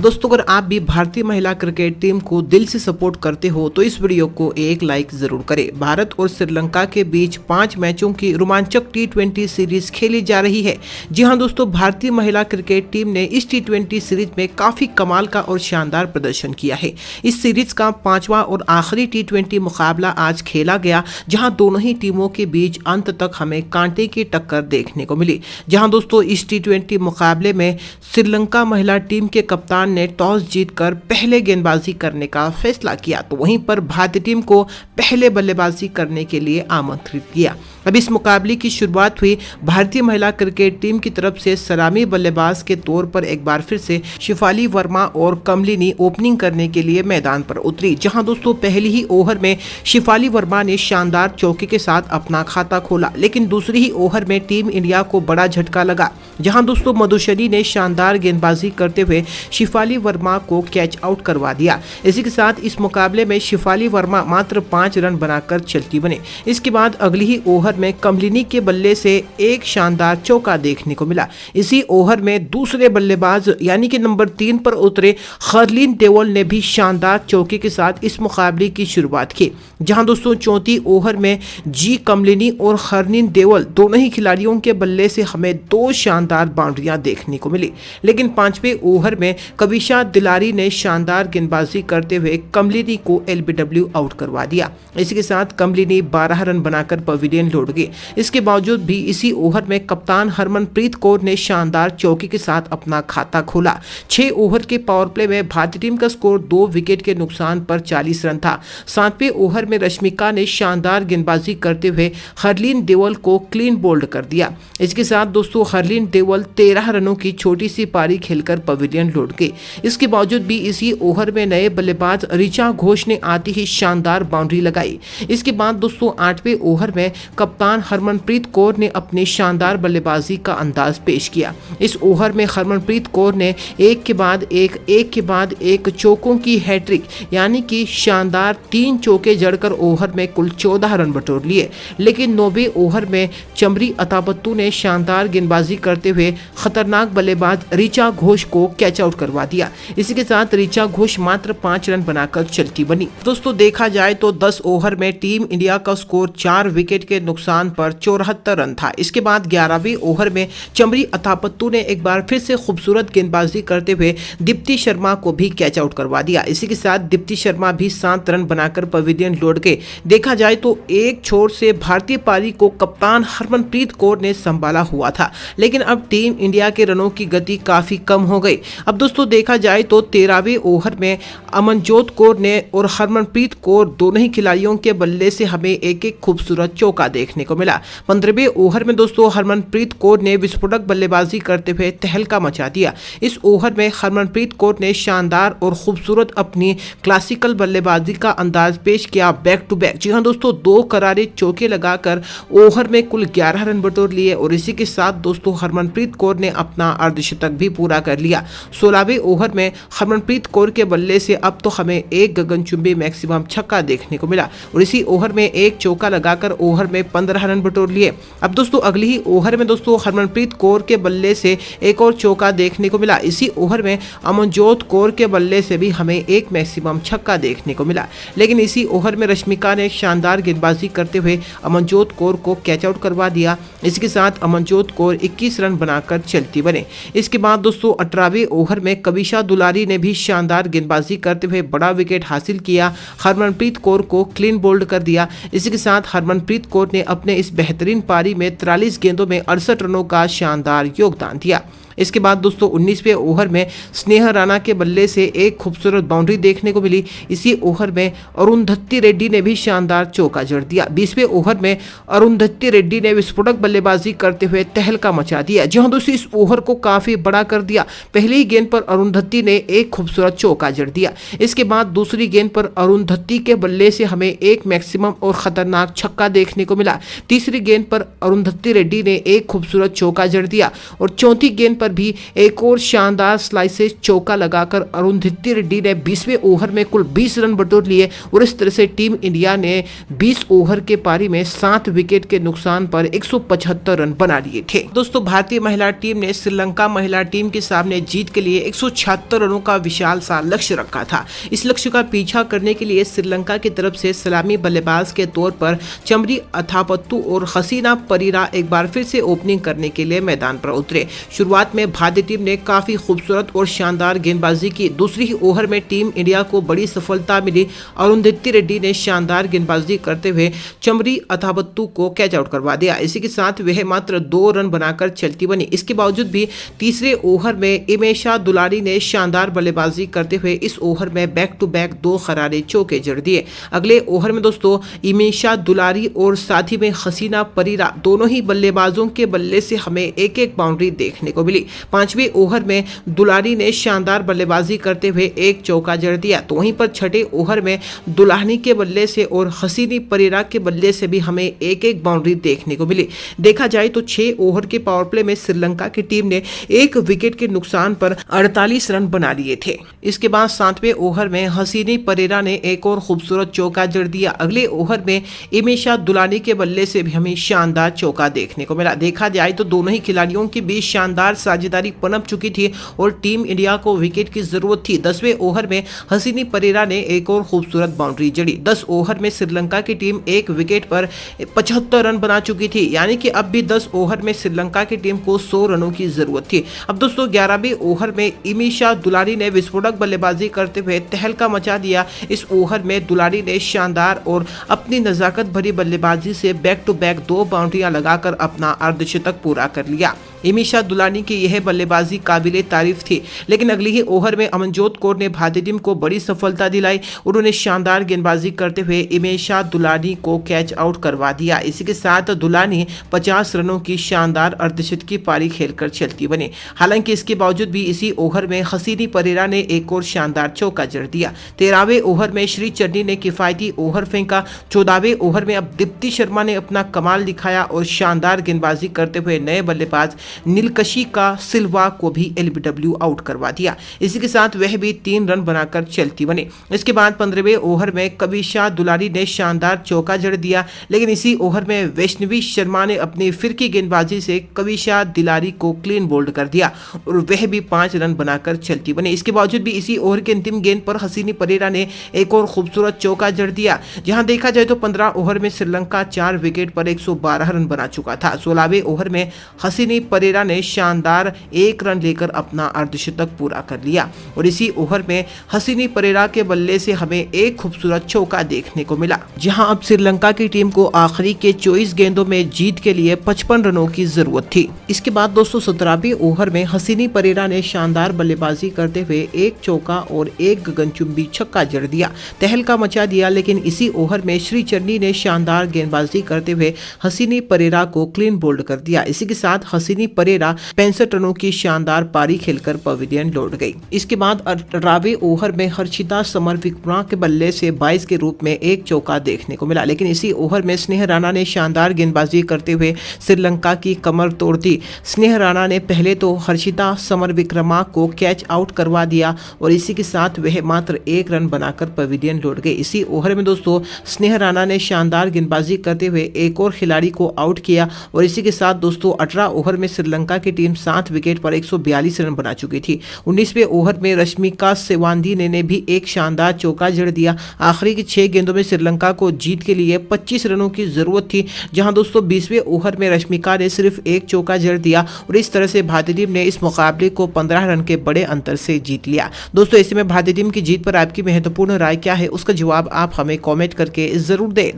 दोस्तों, अगर आप भी भारतीय महिला क्रिकेट टीम को दिल से सपोर्ट करते हो तो इस वीडियो को एक लाइक जरूर करें। भारत और श्रीलंका के बीच 5 मैचों की रोमांचक T20 सीरीज खेली जा रही है। जी हां दोस्तों, भारतीय महिला क्रिकेट टीम ने इस T20 सीरीज में काफी कमाल का और शानदार प्रदर्शन किया है। इस सीरीज का 5वां और आखिरी T20 मुकाबला आज खेला गया, जहां दोनों ही टीमों के बीच अंत तक हमें कांटे की टक्कर देखने को मिली। जहां दोस्तों इस T20 मुकाबले में श्रीलंका महिला टीम के कप्तान ने टॉस जीतकर पहले गेंदबाजी करने का फैसला किया, तो वहीं पर भारतीय टीम को पहले बल्लेबाजी करने के लिए आमंत्रित किया। अब इस मुकाबले की शुरुआत हुई भारतीय महिला क्रिकेट टीम की तरफ से सलामी बल्लेबाज के तौर पर एक बार फिर से शिफाली वर्मा और कमलिनी ओपनिंग करने के लिए मैदान पर उतरी। जहां दोस्तों पहली ही ओवर में शिफाली वर्मा ने शानदार चौके के साथ अपना खाता खोला, लेकिन दूसरी ही ओवर में टीम इंडिया को बड़ा झटका लगा। जहां दोस्तों मधुश्री ने शानदार गेंदबाजी करते हुए शिफाली वर्मा को कैच आउट करवा दिया। इसी के साथ इस मुकाबले में शिफाली वर्मा मात्र 5 रन बनाकर चलती बने। इसके बाद अगली ही ओवर में कमलिनी के बल्ले से एक शानदार चौका देखने को मिला। इसी ओवर में दूसरे बल्लेबाज यानी कि नंबर 3 पर उतरे हरलीन देओल ने भी शानदार चौके के साथ इस मुकाबले की शुरुआत की। जहां दोस्तों 34 ओवर में जी कमलिनी और हरलीन देओल दोनों ही खिलाड़ियों के बल्ले से हमें 2 शानदार बाउंड्रियां देखने को मिली, लेकिन 5वें ओवर में कविशा दिलारी ने शानदार गेंदबाजी करते हुए कमलिनी को एलबीडब्ल्यू आउट करवा दिया। इसी के साथ कमलिनी 12 रन बनाकर पवेलियन लौट गई। इसके बावजूद भी इसी ओवर में कप्तान हरमनप्रीत कौर ने शानदार चौके के साथ अपना खाता खोला। 6 ओवर के पावर प्ले में भारतीय टीम का स्कोर 2 विकेट के नुकसान पर 40 रन था। 7वें ओवर में रश्मिका ने शानदार गेंदबाजी करते हुए हरलीन देओल को क्लीन बोल्ड कर दिया। इसके साथ दोस्तों हरलीन देओल 13 रनों की छोटी सी पारी खेलकर पवेलियन लौट गई। इसके बावजूद भी इसी ओवर में नए बल्लेबाज ऋचा घोष ने आती ही शानदार बाउंड्री लगाई। इसके बाद दोस्तों 8वें ओवर में कप्तान हरमनप्रीत कौर ने अपनी शानदार बल्लेबाजी का अंदाज पेश किया। इस ओवर में हरमनप्रीत कौर ने एक के बाद एक चौकों की हैट्रिक यानी कि शानदार 3 चौके जड़कर ओवर में कुल 14 रन बटोर लिए। लेकिन 9वें ओवर में चमरी अतापत्तू ने शानदार गेंदबाजी करते हुए खतरनाक बल्लेबाज ऋचा घोष को कैच आउट करवा दिया। इसी के साथ ऋचा घोष मात्र 5 रन बनाकर चलती बनी। दोस्तों देखा जाए तो 10 ओवर में टीम इंडिया का स्कोर 4 विकेट के नुकसान पर 74 रन था। इसके बाद 11वें ओवर में चमरी अतापत्तू ने एक बार फिर से खूबसूरत गेंदबाजी करते हुए दीप्ति शर्मा को भी कैच आउट करवा दिया। इसी के साथ दीप्ति शर्मा भी 7 रन बनाकर पवेलियन लौट गए। देखा जाए तो एक छोर से भारतीय पारी को कप्तान हरमनप्रीत कौर ने संभाला हुआ था, लेकिन अब टीम इंडिया के रनों की गति काफी कम हो गई। अब दोस्तों देखा जाए तो 13वें ओवर में अमनजोत कौर ने और हरमनप्रीत कौर दोनों ही खिलाड़ियों के बल्ले से हमें एक खूबसूरत चौका देखने को मिला। 15वें ओवर में दोस्तों हरमनप्रीत कौर ने विस्फोटक बल्लेबाजी करते हुए तहलका मचा दिया। इस ओवर में हरमनप्रीत कौर ने शानदार और खूबसूरत अपनी क्लासिकल बल्लेबाजी का अंदाज पेश किया, बैक टू बैक। जी हाँ दोस्तों 2 करारे चौके लगाकर ओवर में कुल 11 रन बटोर लिए और इसी के साथ दोस्तों हरमनप्रीत कौर ने अपना अर्धशतक भी पूरा कर लिया। 16वें ओवर में हरमनप्रीत कौर के बल्ले से अब तो हमें एक गगनचुंबी मैक्सिमम छक्का देखने को मिला और इसी ओवर में एक चौका लगाकर ओवर में 15 रन बटोर लिए। अब दोस्तों अगली ही ओवर में दोस्तों हरमनप्रीत कौर के बल्ले से एक और चौका देखने को मिला। इसी ओवर में अमनजोत कौर के बल्ले से भी हमें एक मैक्सिमम छक्का देखने को मिला, लेकिन इसी ओवर में रश्मिका ने शानदार गेंदबाजी करते हुए अमनजोत कौर को कैच आउट करवा दिया। इसके साथ अमनजोत कौर 21 रन बनाकर चलती बने। इसके बाद दोस्तों 18वें ओवर में कविशा दुलारी ने भी शानदार गेंदबाजी करते हुए बड़ा विकेट हासिल किया, हरमनप्रीत कौर को क्लीन बोल्ड कर दिया। इसी के साथ हरमनप्रीत कौर ने अपने इस बेहतरीन पारी में 43 गेंदों में 68 रनों का शानदार योगदान दिया। इसके बाद दोस्तों 19वें ओवर में स्नेहा राणा के बल्ले से एक खूबसूरत बाउंड्री देखने को मिली। इसी ओवर में अरुंधति रेड्डी ने भी शानदार चौका जड़ दिया। 20वें ओवर में अरुंधति रेड्डी ने विस्फोटक बल्लेबाजी करते हुए तहलका मचा दिया। जहां दोस्तों इस ओवर को काफी बड़ा कर दिया। पहली ही गेंद पर अरुंधति ने एक खूबसूरत चौका जड़ दिया। इसके बाद दूसरी गेंद पर अरुंधति के बल्ले से हमें एक मैक्सिमम और खतरनाक छक्का देखने को मिला। तीसरी गेंद पर अरुंधति रेड्डी ने एक खूबसूरत चौका जड़ दिया और चौथी गेंद पर पर भी एक और शानदार स्लाइस से चौका लगाकर अरुंधति रेड्डी ने 20वें ओवर में कुल 20 रन बटोर लिए और इस तरह से टीम इंडिया ने 20 ओवर के पारी में 7 विकेट के नुकसान पर 175 रन बना लिए थे। दोस्तों, भारतीय महिला टीम ने श्रीलंका महिला टीम के सामने जीत के लिए 176 रनों का विशाल सा लक्ष्य रखा था। इस लक्ष्य का पीछा करने के लिए श्रीलंका की तरफ से सलामी बल्लेबाज के तौर पर चमरी अथापत्तु और हसीना परीरा एक बार फिर से ओपनिंग करने के लिए मैदान पर उतरे। शुरुआत में भारतीय टीम ने काफी खूबसूरत और शानदार गेंदबाजी की। दूसरी ही ओवर में टीम इंडिया को बड़ी सफलता मिली। अरुंधति रेड्डी ने शानदार गेंदबाजी करते हुए चमरी अथापत्तु को कैच आउट करवा दिया। इसी के साथ वह मात्र 2 रन बनाकर चलती बनी। इसके बावजूद भी तीसरे ओवर में इमेशा दुलारी ने शानदार बल्लेबाजी करते हुए इस ओवर में बैक टू बैक 2 खरारे चौके जड़ दिए। अगले ओवर में दोस्तों इमेशा दुलारी और साथ ही में हसीना परीरा दोनों ही बल्लेबाजों के बल्ले से हमें एक एक बाउंड्री देखने को मिली। 5वें ओवर में दुलारी ने शानदार बल्लेबाजी करते हुए एक चौका जड़ दिया, तो वहीं पर छठे ओवर में दुलानी के बल्ले से और हसीनी परीरा के बल्ले से भी हमें एक एक बाउंड्री देखने को मिली। देखा जाए तो 6 ओवर के पावर प्ले में श्रीलंका की टीम ने 1 विकेट के नुकसान पर 48 रन बना लिए थे। इसके बाद 7वें ओवर में हसीनी परेरा ने एक और खूबसूरत चौका जड़ दिया। अगले ओवर में इमेशा दुलानी के बल्ले से भी हमें शानदार चौका देखने को मिला। देखा जाए तो दोनों ही खिलाड़ियों के बीच शानदार साझेदारी पनप चुकी थी और टीम इंडिया को विकेट की जरूरत थी। 10वें ओवर में हसीनी परेरा ने एक और खूबसूरत बाउंड्री जड़ी। 10 ओवर में श्रीलंका की टीम 1 विकेट पर 75 रन बना चुकी थी, यानी कि अब भी 10 ओवर में श्रीलंका की टीम को 100 रनों की जरूरत थी। अब दोस्तों 11वें ओवर में इमेशा दुलारी ने विस्फोटक बल्लेबाजी करते हुए तहलका मचा दिया। इस ओवर में दुलारी ने शानदार और अपनी नजाकत भरी बल्लेबाजी से बैक टू बैक 2 बाउंड्रियां लगाकर अपना अर्धशतक पूरा कर लिया। इमेशा दुलानी की यह बल्लेबाजी काबिले तारीफ थी, लेकिन अगली ही ओवर में अमनजोत कौर ने भारतीय टीम को बड़ी सफलता दिलाई। उन्होंने शानदार गेंदबाजी करते हुए इमेशा दुलानी को कैच आउट करवा दिया। इसी के साथ दुलानी 50 रनों की शानदार अर्धशतकीय पारी खेलकर चलती बनी। हालांकि इसके बावजूद भी इसी ओवर में हसीनी परेरा ने एक और शानदार चौका जड़ दिया। 13वें ओवर में श्री चन्नी ने किफायती ओवर फेंका। 14वें ओवर में अब दीप्ति शर्मा ने अपना कमाल दिखाया और शानदार गेंदबाजी करते हुए नए बल्लेबाज नीलकशी का सिल्वा को भी एलबीडब्ल्यू आउट करवा दिया। इसी के साथ वह भी 3 रन बनाकर चलती बनी। इसके बाद 15वें ओवर में कविशा दुलारी ने शानदार चौका जड़ दिया, लेकिन इसी ओवर में वैष्णवी शर्मा ने अपनी फिरकी गेंदबाजी से कविशा दुलारी को क्लीन बोल्ड कर दिया और वह भी 5 रन बनाकर चलती बनी। इसके बावजूद भी इसी ओवर के अंतिम गेंद पर हसीनी परेरा ने एक और खूबसूरत चौका जड़ दिया। जहां देखा जाए तो 15 ओवर में श्रीलंका 4 विकेट पर 112 रन बना चुका था। 16वें ओवर में हसीनी परेरा ने शानदार 1 रन लेकर अपना अर्धशतक पूरा कर लिया और इसी ओवर में हसीनी परेरा के बल्ले से हमें एक खूबसूरत चौका देखने को मिला। जहां अब श्रीलंका की टीम को आखिरी के 24 गेंदों में जीत के लिए 55 रनों की जरूरत थी। इसके बाद दोस्तों 17वें ओवर में हसीनी परेरा ने शानदार बल्लेबाजी करते हुए एक चौका और एक गगनचुंबी छक्का जड़ दिया, तहलका मचा दिया। लेकिन इसी ओवर में श्री चन्नी ने शानदार गेंदबाजी करते हुए हसीनी परेरा को क्लीन बोल्ड कर दिया। इसी के साथ हसीनी परेरा 65 रनों की शानदार पारी खेलकर पवेलियन लौट गई। इसके बाद 18वें ओवर में हर्षिता समर विक्रमा के बल्ले से 22 के रूप में एक चौका देखने को मिला, लेकिन इसी ओवर में स्नेह राणा ने शानदार गेंदबाजी करते हुए श्रीलंका की कमर तोड़ दी। स्नेह राणा ने पहले तो हर्षिता समर विक्रमा को कैच आउट करवा दिया और इसी के साथ वह मात्र 1 रन बनाकर पवेलियन लौट गए। इसी ओवर में दोस्तों स्नेह राणा ने शानदार गेंदबाजी करते हुए एक और खिलाड़ी को आउट किया और इसी के साथ दोस्तों 18 ओवर में श्रीलंका की टीम 7 विकेट पर 142 रन बना चुकी थी। 19वें ओवर में रश्मिका सेवांदी ने भी एक शानदार चौका जड़ दिया। आखिरी की 6 गेंदों में श्रीलंका को जीत के लिए 25 रनों की जरूरत थी, जहां दोस्तों 20वें ओवर में रश्मिका ने सिर्फ एक चौका जड़ दिया और इस तरह से भारतीय टीम ने इस मुकाबले को 15 रन के बड़े अंतर से जीत लिया। दोस्तों ऐसे में भारतीय टीम की जीत पर आपकी महत्वपूर्ण राय क्या है, उसका जवाब आप हमें कॉमेंट करके जरूर दें।